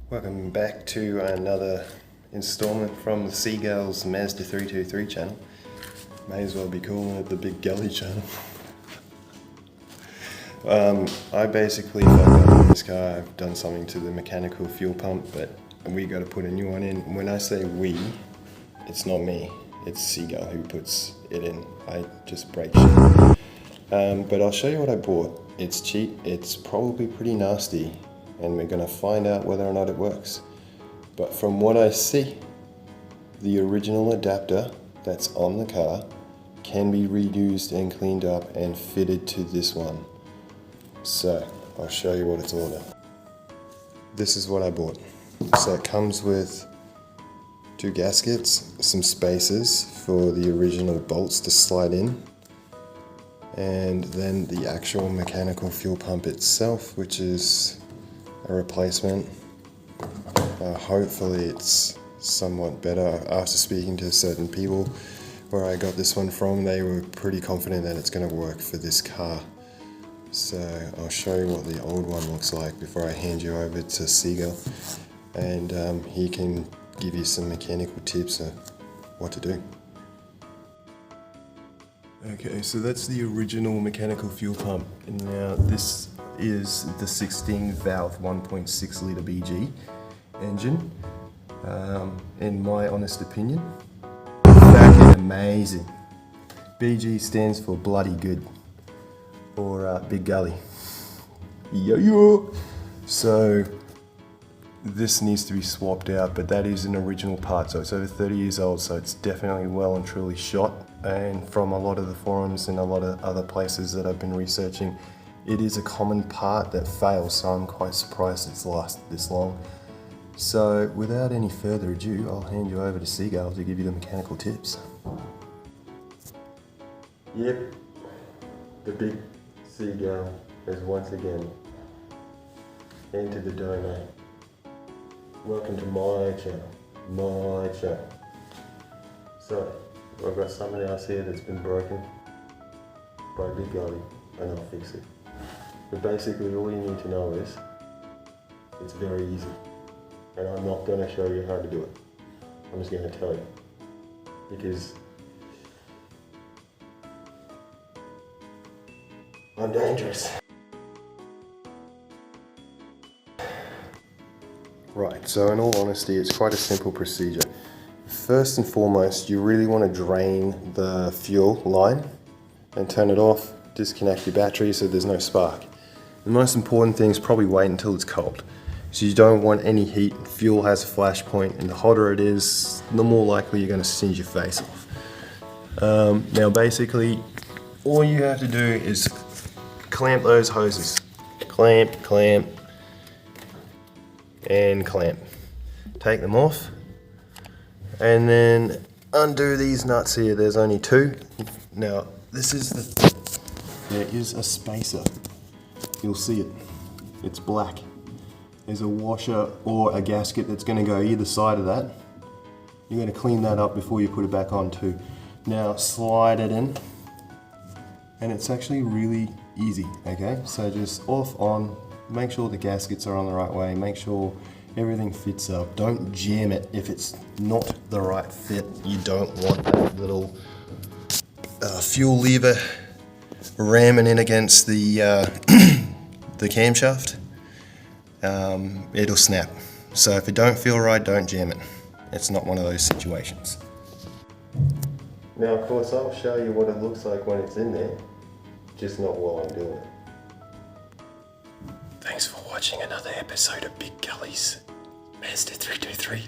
Welcome back to another installment from the Seagulls Mazda 323 channel. May as well be calling it the Big Gully channel. I basically fucked up on this car. I've done something to the mechanical fuel pump, but we got to put a new one in. When I say we, it's not me. It's Seagull who puts it in. I just break shit. But I'll show you what I bought. It's cheap. It's probably pretty nasty. And we're going to find out whether or not it works. But from what I see, the original adapter that's on the car can be reused and cleaned up and fitted to this one. So I'll show you what it's all about. This is what I bought. So it comes with 2 gaskets, some spacers for the original bolts to slide in, and then the actual mechanical fuel pump itself, which is a replacement. Hopefully it's somewhat better. After speaking to certain people where I got this one from, they were pretty confident that it's going to work for this car. So I'll show you what the old one looks like before I hand you over to Seagull, and he can give you some mechanical tips on what to do. Okay, so that's the original mechanical fuel pump. And now this is the 16 valve 1.6 litre BG engine. In my honest opinion, fucking amazing. BG stands for bloody good, or Big Gully. Yo. So this needs to be swapped out, but that is an original part, so it's over 30 years old, so it's definitely well and truly shot. And from a lot of the forums and a lot of other places that I've been researching, it is a common part that fails, so I'm quite surprised it's lasted this long. So without any further ado, I'll hand you over to Seagull to give you the mechanical tips. Yep, the big Seagull has once again entered the domain. Welcome to my channel. So, I've got something else here that's been broken by Big Gully, and I'll fix it. But basically all you need to know is, it's very easy. And I'm not going to show you how to do it. I'm just going to tell you. Because I'm dangerous. Right, so in all honesty, it's quite a simple procedure. First and foremost, you really want to drain the fuel line and turn it off, disconnect your battery so there's no spark. The most important thing is probably wait until it's cold. So you don't want any heat. Fuel has a flash point, and the hotter it is, the more likely you're going to singe your face off. Now basically, all you have to do is clamp those hoses. Clamp, and clamp. Take them off, and then undo these nuts here. There's only 2. Now there is a spacer. You'll see it. It's black. There's a washer or a gasket that's going to go either side of that. You're going to clean that up before you put it back on too. Now slide it in, and it's actually really easy. Okay, so just off, on. Make sure the gaskets are on the right way. Make sure everything fits up. Don't jam it if it's not the right fit. You don't want that little fuel lever ramming in against the the camshaft. It'll snap. So if it don't feel right, don't jam it. It's not one of those situations. Now, of course, I'll show you what it looks like when it's in there, just not while I'm doing it. Thanks for watching another episode of Big Gully's Mazda 323.